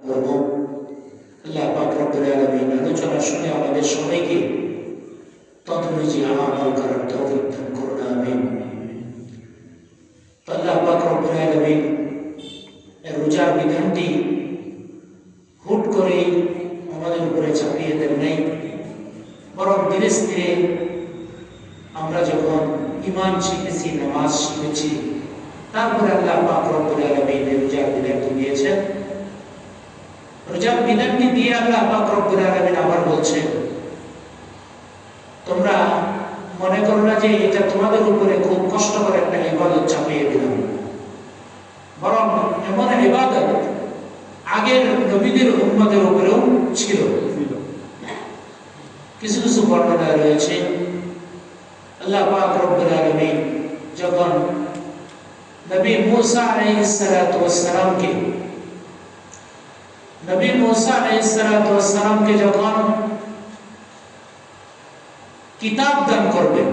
করব। আল্লাহ পাক রব্বুল আলামিন আলোচনা শুনে আমাদের সবাইকে তদনুযায়ী আমল করার তৌফিক দান করুন, আমিন। আল্লাহ পাক রব্বুল আলামিন রোজার বিধানটি হুট করে আমাদের উপরে চাপিয়ে দেন নাই, বরং ধীরে ধীরে আমরা যখন ঈমান শিখেছি, নামাজ শিখেছি, তারপরে আল্লাহ পাক রব্বুল আলামিন রোজার বিধানটি দিয়েছেন। রোজার বিধানটি দিয়ে আল্লাহ পাক রব্বুল আলামিন আবার বলছেন, তোমরা মনে করো না যে এটা তোমাদের উপরে খুব কষ্ট করে একটা ইবাদত চাপিয়ে দিলাম, বরং এমন ইবাদত আগের নবীদের উম্মতের উপরেও ছিল। কিছু কিছু বর্ণনা রয়েছে আল্লাহ পাক রব্বুল আলামিন যখন নবী মুসা আলাইহিস সালাতু ওয়াস সালামকে যখন কিতাব দান করবেন,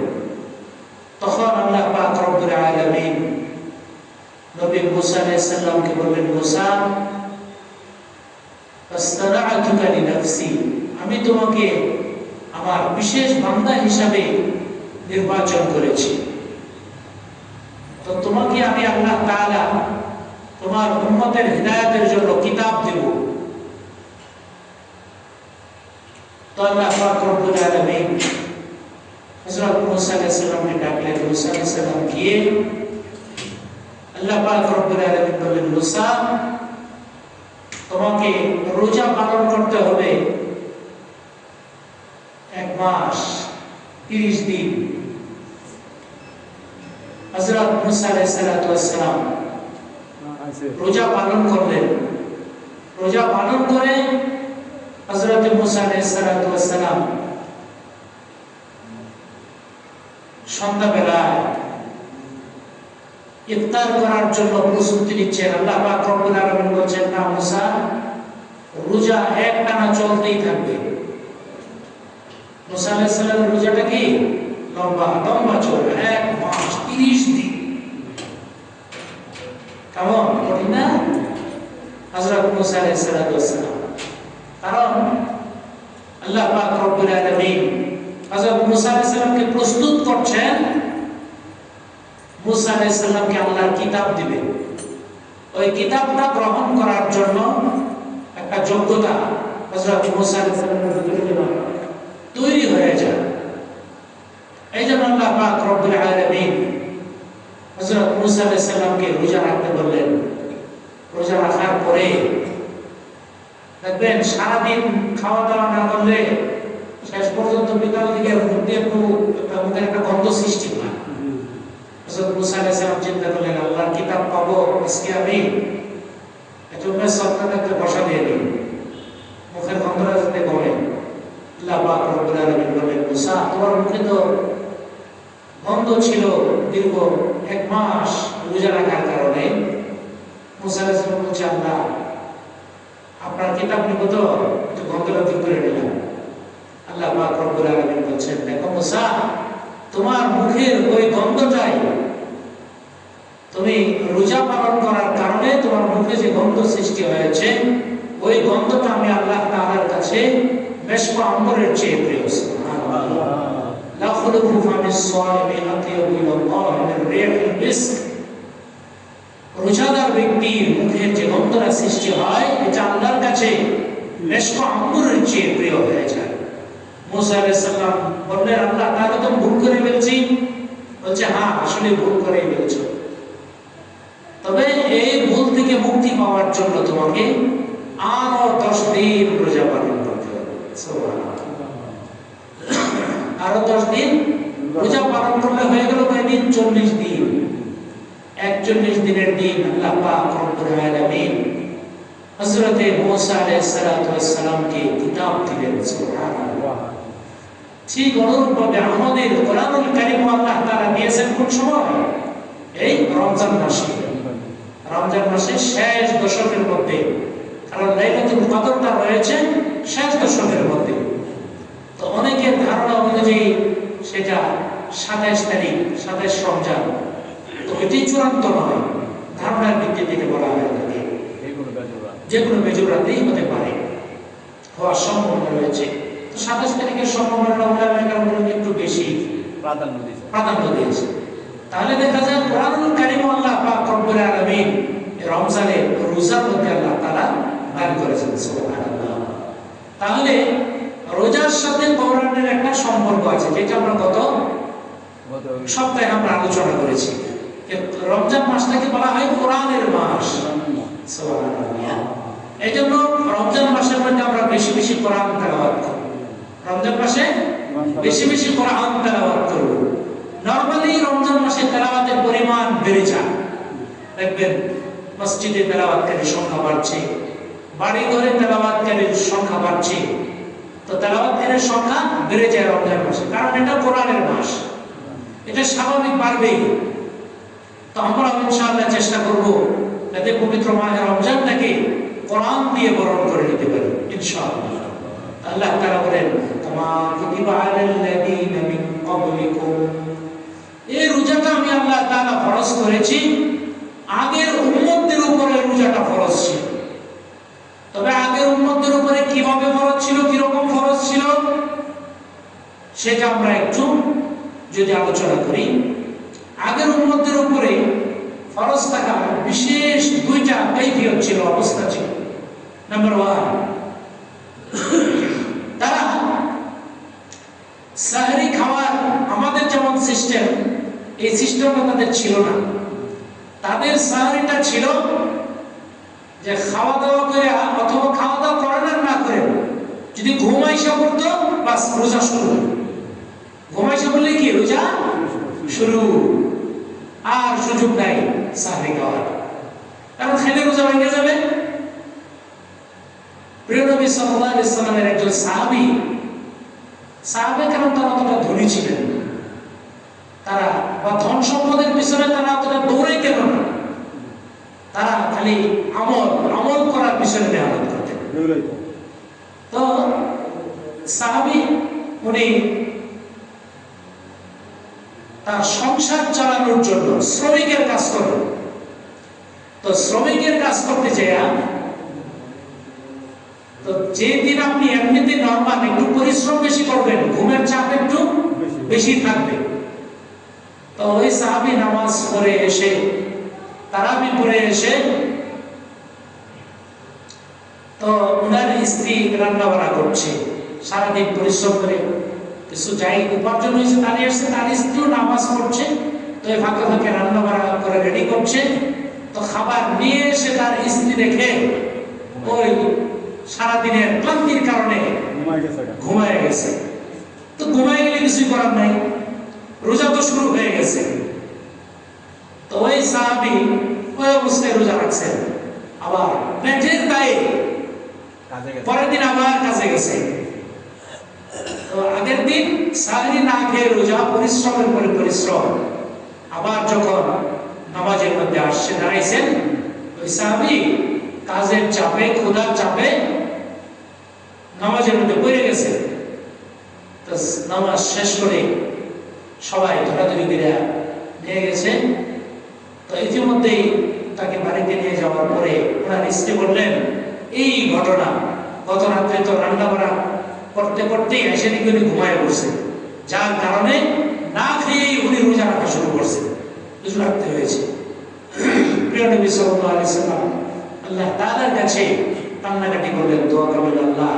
তখন আল্লাহ পাক রব্বুল আলামিন নবী মুসা আলাইহিস সালামকে বললেন, মুসা আস্তারা'তুকা লিনাফসি, আমি তোমাকে আমার বিশেষ বান্দা হিসাবে নির্বাচন করেছি, তো তোমাকে আমি আল্লাহ তাআলা তোমার উম্মতের হিদায়াতের জন্য কিতাব দেব। তো আল্লাহ পাক রব্বুল আলামিন হযরত মুসা আলাইহিস সালামকে ডাকলেন। মুসা আলাইহিস সালাম গিয়ে আল্লাহ পাক রব্বুল আলামিন বললেন, মুসা তোমাকে রোজা পালন করতে হবে 1 মাস 30 দিন। হযরত মুসা আলাইহিস সালাম রোজা পালন করলেন। রোজা পালন করে হযরত মুসা আলাইহিস সালাম সন্ধ্যাবেলায় ইফতার করার জন্য প্রস্তুতি নিচ্ছেন। আল্লাহ পাক রব্বুল আলামিন বলেন, না মুসা, রোজা একটানা চলতেই থাকবে। মুসা আলাইহিস সালামের রোজাটা কি লম্বা চলবে, 1 মাস 30 দিন। কেমন কঠিন না হযরত মুসা আলাইহিস সালাম? কারণ আল্লাহ পাক রব্বুল আলামিন হযরত মুসা আলাইহিস সালামকে প্রস্তুত করছেন মুসা আলাইহিস সালামকে আল্লাহর কিতাব দিবেন। ওই কিতাবটা গ্রহণ করার জন্য একটা যোগ্যতা হযরত মুসা আলাইহিস সালামের ভিতরে তৈরি হয়ে যায়। এই জন্য আল্লাহ পাক রব্বুল আলামিন হযরত মুসা আলাইহিস সালামকে রোজা রাখতে বললেন। রোজা রাখার পরে দেখবেন সারাদিন খাওয়া দাওয়া না করলে শেষ পর্যন্ত বিকাল দিকে মুখে একটা গন্ধ সৃষ্টি হয়। হযরত মুসা আলাইহিস সালাম চিন্তা করলেন, আল্লাহর কিতাব পাবো আজকে আমি, এজন্য সপ্তাহটাকে বসা দিয়ে দিই, মুখের গন্ধটা যাতে কমে। আল্লাহ পাক রব্বুল আলামিন বললেন, মুসা তোমার মুখে তো গন্ধ ছিল দীর্ঘ 1 মাস রোজা রাখার কারণে। মুসা আলাইহিস সালাম বলছে, আল্লাহ আপনার কিতাব নিব তো একটু গন্ধটা দূর করে নিলাম। আল্লাহ পাক রব্বুল আলামিন বলছেন, দেখো মুসা, তোমার মুখের ওই গন্ধটাই তুমি রোজা পালন করার কারণে তোমার মুখে যে গন্ধ সৃষ্টি হয়েছে, ওই গন্ধটা আমি আল্লাহ তাআলার কাছে মেশক আম্বরের চেয়ে প্রিয়। সুবহানাল্লাহ, লা খুলুফু ফামিস সাইমি আতিয়াবু ইলাল্লাহ মিন রিহিল মিস্ক। রোজাদার ব্যক্তির মুখের যে গন্ধটা সৃষ্টি হয়, এটা আল্লাহর কাছে মেশক আম্বরের চেয়ে প্রিয় হয়ে যায়। মুসা আলাইহিস সালাম বললেন, আল্লাহ তাআলা তো ভুল করে ফেলেছি। বলছে, হ্যাঁ আসলে ভুল করে ফেলেছো, তবে এই ভুল থেকে মুক্তি পাওয়ার জন্য তোমাকে আরো 10 দিন রোজা পালন করতে হবে। সুবহানাল্লাহ, আরো 10 দিন রোজা পালন করলে হয়ে গেল কয় দিন? 40 দিন। 41 দিনের দিন আল্লাহ পাক রব্বুল আলামিন হযরত মুসা আলাইহিস সালামকে কিতাব দিলেন। সুবহানাল্লাহ। ঠিক অনুরূপভাবে আমাদের কোরআনুল কারীম আল্লাহ তাআলা দিয়েছেন কোন সময়? এই রমজান মাসে। রমজান মাসের শেষ দশকের মধ্যে, কারণ লাইলাতুল কদরটা রয়েছে শেষ দশকের মধ্যে। তো অনেকের ধারণা অনুযায়ী সেটা 27 তারিখ, 27 রমজান। তো এটি চূড়ান্ত নয়, ধারণার ভিত্তিতে বলা হয়ে থাকে। যে কোনো মেজর রাতেই হতে পারে, হওয়ার সম্ভাবনা রয়েছে। তো 27 তারিখের সম্ভাবনাটা ওলামায়ে একটু বেশি প্রাধান্য দিয়েছে। তাহলে দেখা যায় কোরআনুল কারীম আল্লাহ পাক রব্বুল আলামিন রমজানের রোজার মধ্যে আল্লাহ তাআলা দান করেছেন, সুবহানাল্লাহ। তাহলে রোজার সাথে কোরআনের একটা সম্পর্ক আছে, যেটা আমরা গত সপ্তাহে আমরা আলোচনা করেছি। রমজান মাসটাকে বলা হয় কোরআনের মাস, সুবহানাল্লাহ। এইজন্য রমজান মাসের মধ্যে আমরা বেশি বেশি কোরআন তেলাওয়াত করব। রমজান মাসে বেশি বেশি কোরআন তেলাওয়াত করব। নরমালি রমজান মাসে তেলাওয়াতের পরিমাণ বেড়ে যায়, দেখবেন মসজিদে তেলাওয়াতকারীর সংখ্যা বাড়ছে, বাড়ি ঘরে তেলাওয়াতকারীর সংখ্যা বাড়ছে। তো তেলাওয়াতকারীর সংখ্যা বেড়ে যায় রমজান মাসে, কারণ এটা কোরআনের মাস, এটা স্বাভাবিক বাড়বেই। তো আমরা ইনশাআল্লাহ চেষ্টা করব যাতে পবিত্র মাহে রমজানটাকে কোরআন দিয়ে বরণ করে নিতে পারি ইনশাআল্লাহ। আল্লাহ তাআলা বলেন, কামা কুতিবা আলাল্লাযীনা মিন ক্বাবলিকুম, এই রোজাটা আমি আল্লাহ তাআলা ফরজ করেছি, আগের উম্মতদের উপরে রোজাটা ফরজ ছিল। তবে আগের উম্মতদের উপরে কিভাবে ফরজ ছিল, কি রকম ফরজ ছিল, সেটা আমরা একটু যদি আলোচনা করি। আগের উম্মতদের উপরে ফরজ থাকা বিশেষ দুইটা কাইফিয়ত ছিল, অবস্থা ছিল। নাম্বার 1, তারা সাহরি খাওয়ার আমাদের যেমন সিস্টেম, এই সিস্টেমটা তাদের ছিল না। তাদের সাহরিটা ছিল যে খাওয়া দাওয়া করে, অথবা খাওয়া দাওয়া করেন আর না করে যদি ঘুমাইসা পড়তো, বাস রোজা শুরু। ঘুমাইসা বললে কি রোজা শুরু, আর সুযোগ নাই সাহরি খাওয়ার, কারণ খেলে রোজা ভেঙে যাবে। প্রিয় নবী সাল্লাল্লাহু আলাইহি ওয়াসাল্লামের একজন সাহাবী, কারণ তারা অতটা ধনী ছিলেন না, তারা বা ধন সম্পদের পিছনে তারা অতটা দৌড়ে কেন না, তারা খালি আমল করার পিছনে মেহনত করতেন। তো সাহাবী উনি তার সংসার চালানোর জন্য শ্রমিকের কাজ করেন। তো শ্রমিকের কাজ করতে যায়, তো যেদিন আপনি এমনিতে নরমাল একটু পরিশ্রম বেশি করবেন, ঘুমের চাপ একটু বেশি থাকবে। তো ওই সাহাবী নামাজ পড়ে এসে, তারাবি পড়ে এসে, তো ওনার স্ত্রী রান্না বান্না করছে, সারাদিন পরিশ্রম করে কিছু যাই উপার্জন হয়েছে তার এসে, তার স্ত্রীও নামাজ পড়ছে। তো এই ফাঁকে ফাঁকে রান্না বান্না করে রেডি করছে। তো খাবার নিয়ে এসে তার স্ত্রী দেখে ওই সারাদিনের ক্লান্তির কারণে ঘুমায় গেছে। তো ঘুমায় গেলে কিছুই করার নাই, রোজা তো শুরু হয়ে গেছে। তো ওই সাহাবী ওই অবস্থায় রোজা রাখছেন, আবার পেটের দায়ে পরের দিন আবার কাজে গেছে। তো আগের দিন সাহরি না খেয়ে রোজা, পরিশ্রমের পরে পরিশ্রম, আবার যখন নামাজের মধ্যে আসছে দাঁড়াইছেন, ওই সাহাবী কাজের চাপে, ক্ষুধার চাপে নামাজের মধ্যে পড়ে গেছে। তো নামাজ শেষ করে সবাই ধরাধরি করে নিয়ে গেছে। তো ইতিমধ্যেই তাকে বাড়িতে নিয়ে যাওয়ার পরে ওনার স্ত্রী বললেন, এই ঘটনা, গত রাত্রে তো রান্না বান্না করতে করতেই এসে দিকে উনি ঘুমায় পড়ছে, যার কারণে না খেয়েই উনি রোজা রাখা শুরু করছে, কিছু রাখতে হয়েছে। প্রিয় নবী সাল্লাল্লাহু আলাইহি ওয়াসাল্লাম আল্লাহ তাআলার কাছে কান্নাকাটি করলেন, দোয়া করলেন, আল্লাহ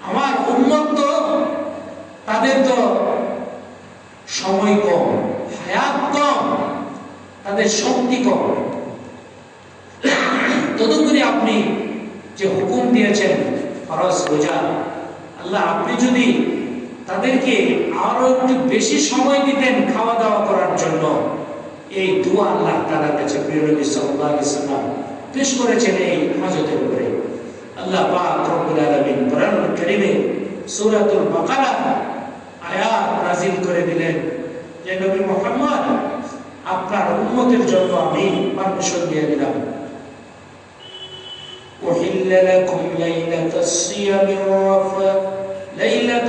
আমার উম্মত তো, তাদের তো সময় কম, হায়াত কম, তাদের শক্তি কম, তদুপরি আপনি যে হুকুম দিয়েছেন ফরজ রোজা, আল্লাহ আপনি যদি তাদেরকে আরো একটু বেশি সময় দিতেন খাওয়া দাওয়া করার জন্য, এই দোয়া আল্লাহ তাআলার কাছে প্রিয় নবী সাল্লাল্লাহু আলাইহি ওয়াসাল্লাম পেশ করেছেন এই হাজতের উপরে। আল্লাহ পাক রব্বুল আলামিন কোরআনুল কারীমে সূরাতুল বাকারা আয়াত নাযিল করে দিলেন যে নবী মুহাম্মদ, আপনার উম্মতের জন্য আমি পারমিশন দিয়ে দিলাম, উহিল্লা লাকুম লাইলাতাস সিয়ামির রাফাত, লাইলাত